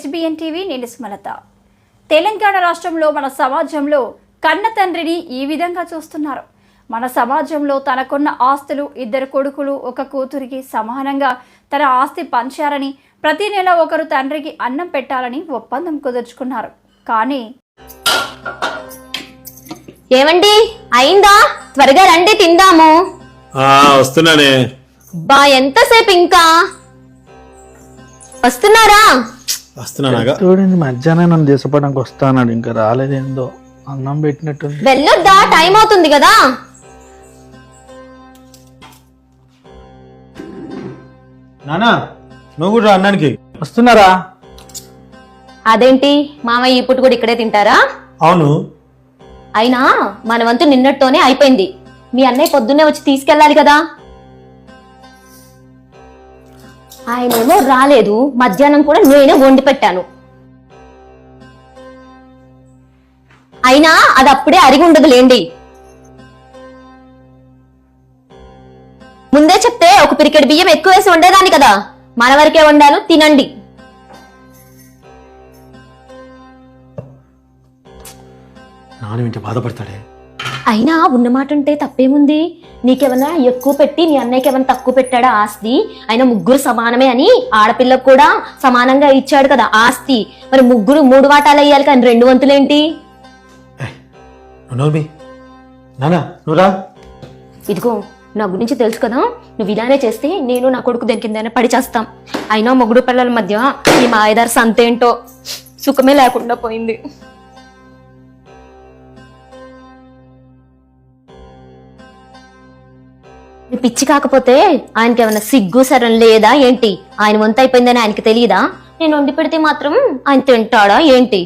HBN TV నేను సుమలత. తెలంగాణ రాష్ట్రంలో మన సమాజంలో కన్న తండ్రిని ఈ విధంగా చూస్తున్నారు. మన సమాజంలో తనకున్న ఆస్తులు 2 కొడుకులు 1 కూతురికి సమానంగా తన ఆస్తి పంచారని, ప్రతి నెల ఒకరు తండ్రికి అన్నం పెట్టాలని ఒప్పందం కుదుర్చుకున్నారు. కానీ ఏమండి అయిందా? త్వరగా రండి తిందాము. వస్తున్నానే. బా ఎంతసేపు ఇంకా వస్తున్నారా? వస్తున్నానాగా. చూడండి మధ్యాహ్నం నన్ను దేశపడానికి వస్తానాడు, ఇంకా రాలేదేందో. అన్నం పెట్టినట్టుంది. వెళ్ళొద్దా? టైం అవుతుంది కదా. నానా నువ్వు కూడా అన్నానికి వస్తున్నారా? అదేంటి మామయ్య ఇప్పుడు కూడా ఇక్కడే తింటారా? అవును. అయినా మన వంతు నిన్నటితోనే అయిపోయింది. మీ అన్నయ్య పొద్దున్నే వచ్చి తీసుకెళ్ళాలి కదా. ఆయనేమో రాలేదు. మధ్యాహ్నం కూడా నేనే వండి పెట్టాను. అయినా అది అప్పుడే అరిగి ఉండదులేండి. ముందే చెప్తే ఒక పిరికెడు బియ్యం ఎక్కువ వేసి వండేదాన్ని కదా. మన వరకే వండాను, తినండి. నాన్న వింటే బాధపడతాడే. అయినా ఉన్నమాట ఉంటే తప్పేముంది? నీకేమన్నా ఎక్కువ పెట్టి నీ అన్నయ్యకి ఏమన్నా తక్కువ పెట్టాడా ఆస్తి? అయినా ముగ్గురు సమానమే అని ఆడపిల్లకు కూడా సమానంగా ఇచ్చాడు కదా ఆస్తి. మరి ముగ్గురు 3 వాటాలు అయ్యాలి కానీ 2 వంతులేంటి? నానా నువ్వురా. ఇదిగో నా గురించి తెలుసు కదా. నువ్వు ఇలానే చేస్తే నేను నా కొడుకు దేని కిందనే పడి చేస్తాం. అయినా మొగుడు పిల్లల మధ్య ఈ మాయదారి సంతేంటో సుఖమే లేకుండా పోయింది. పిచ్చి కాకపోతే ఆయనకి ఏమైనా సిగ్గు సరం లేదా ఏంటి? ఆయన వంత అయిపోయిందని ఆయనకి తెలియదా? నేను వండి పెడితే మాత్రం ఆయన తింటాడా ఏంటి?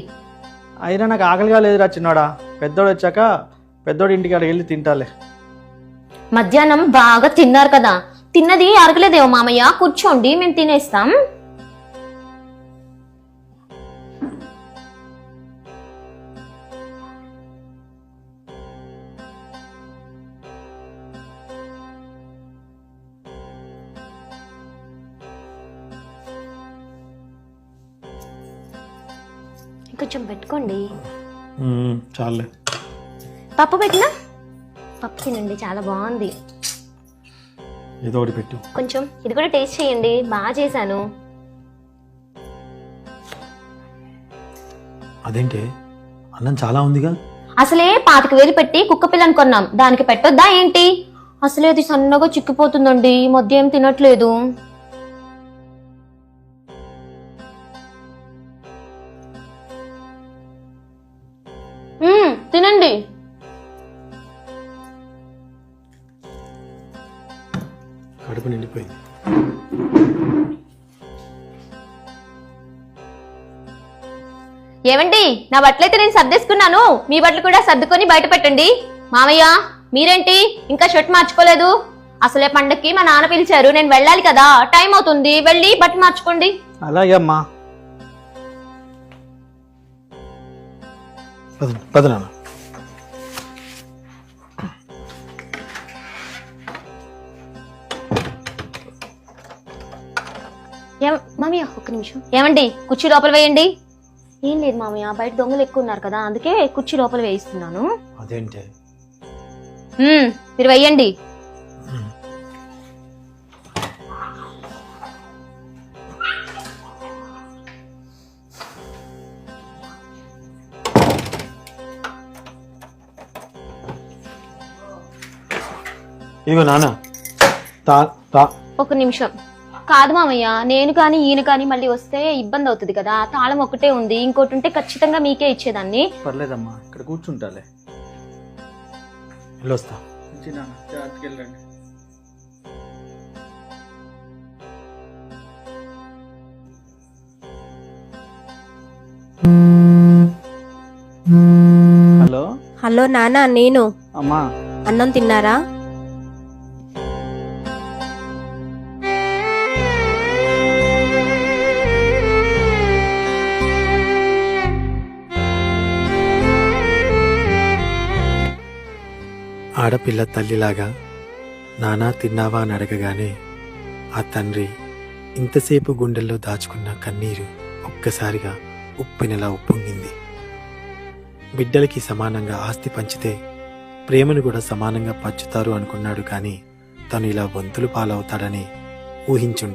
అయినా నాకు ఆకలిగా లేదురా చిన్నోడా. పెద్దోడు వచ్చాక పెద్దోడు ఇంటికి అడిగి వెళ్ళి తింటాలే. మధ్యాహ్నం బాగా తిన్నారు కదా. తిన్నది అరగలేదేమో మామయ్య. కూర్చోండి, మేము తినేస్తాం. కొంచెం పెట్టుకోండి. చాలే. పప్పు పెట్టినా? పప్పు తినండి, చాలా బాగుంది. ఏదో ఒకటి పెట్టు. కొంచెం ఇది కూడా టేస్ట్ చేయండి, బాగా చేశాను. అదేంటి అన్నం చాలా ఉందిగా. అసలే 25,000 పెట్టి కుక్క పిల్లని కొన్నాం, దానికి పెట్టొద్దా ఏంటి? అసలే అది సన్నగా చిక్కిపోతుందండి. ఈ మధ్య ఏం తినట్లేదు. తినండి. కడుపు నిండిపోయింది. ఏమండి, నా బట్టలైతే నేను సర్దేసుకున్నాను. మీ బట్టలు కూడా సర్దుకొని బయట పెట్టండి. మామయ్య మీరేంటి ఇంకా షర్ట్ మార్చుకోలేదు? అసలే పండక్కి మా నాన్న పిలిచారు, నేను వెళ్ళాలి కదా. టైం అవుతుంది, వెళ్ళి బట్ట మార్చుకోండి. అలాగే అమ్మా. పద నాన్న. మామయ్య ఒక్క నిమిషం. ఏమండి కుర్చీ లోపల వేయండి. ఏం లేదు మామయ్య, బయట దొంగలు ఎక్కువ ఉన్నారు కదా, అందుకే కుర్చీ లోపల వేయిస్తున్నాను. అదేంటి? మీరు వేయండి. ఇగో నాన్న. ఒక నిమిషం. కాదు మామయ్య, నేను కానీ ఈయన కానీ మళ్ళీ వస్తే ఇబ్బంది అవుతుంది కదా. తాళం ఒకటే ఉంది, ఇంకోటి ఉంటే ఖచ్చితంగా మీకే ఇచ్చేదాన్ని. పర్లేదమ్మా, ఇక్కడ కూర్చుంటాలే. వెళ్ళొస్తా. హలో హలో నాన్న, నేను. అమ్మా అన్నం తిన్నారా? ఆడపిల్ల తల్లిలాగా నానా తిన్నావా అని అడగగానే ఆ తండ్రి ఇంతసేపు గుండెల్లో దాచుకున్న కన్నీరు ఒక్కసారిగా ఉప్పెనలా ఉప్పొంగింది. బిడ్డలకి సమానంగా ఆస్తి పంచితే ప్రేమను కూడా సమానంగా పంచుతారు అనుకున్నాడు, కానీ తను ఇలా వంతులు పాలవుతాడని ఊహించుండడు.